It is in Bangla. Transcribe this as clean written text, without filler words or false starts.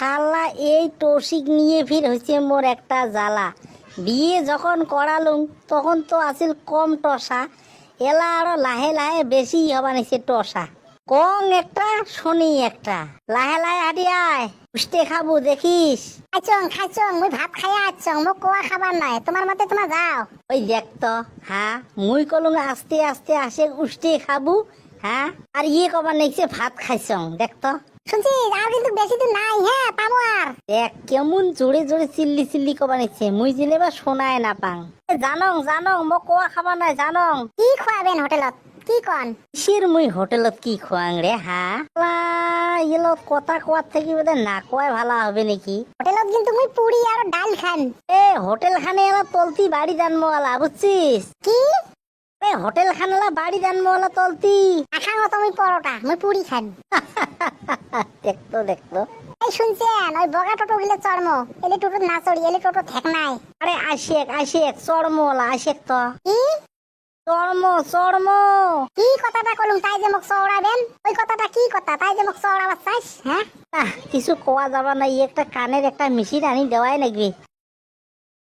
শালা এই টসিক নিয়ে ফির হয়েছে মোর একটা জ্বালা। বিয়ে যখন করালুম তখন তো আসিল কম টসা, এলা আরো লাহে লাহে বেশি হবা নিছে টসা। কং একটা শনি একটা, লাহে লাহে হাঁটি আয়, উষ্টে খাবো দেখিস। খাইছং মুই ভাত খাইয়া আছং, মোক কোয়া খাবার নাই, তোমার মতে তোমার যাও। ওই দেখ তো, হ্যাঁ মুই কলুম আস্তে আস্তে আসে উষ্টে খাবো, হ্যাঁ আর ইয়ে কবার নেছে ভাত খাইছং, দেখ তো। শুনছি আর কিন্তু বেশি দিন নাই, হ্যাঁ পাবো আর। দেখ কেমন জোরে জোরে চিল্লি চিল্লি কবা নিচ্ছে, মুই জিলে বা শোনায় না পাং। জানং জানং মোক কোয়া খাবার নাই জানং। কি খোয়াবেন হোটেলত, কি কন? কিসের মুই হোটেলত কি খোয়াং রে, হ্যাঁ এলো কথা কোয়ার থেকে বোধহয় না কোয়াই ভালো হবে নাকি। হোটেলত কিন্তু মুই পুরি আর ডাল খান। এ হোটেল খানে এলা তলতি বাড়ি জানমোয়ালা, বুঝছিস? কি এ হোটেল খানেলা বাড়ি জানমোয়ালা তলতি। আখাং তুমি পরোটা, মুই পুরি খান। দেখতো দেখতো। এই শুনছেন ওই বগা টোটো গিলে চর্ম, এলে টোটো না চড়ি, এলে টোটো ঠেক নাই। আরে আশেক আশেক চর্মওয়ালা আশেক তো। কি চর্ম চর্ম। কি কথাটা কলুম তাই যে মোক চওড়াবেন? ওই কথাটা কি কথা তাই যে মোক চওড়াবার চাইস? হ্যাঁ কিছু কোয়া যাবা না, একটা কানের একটা মেশিন আনি দেওয়াই লাগবে।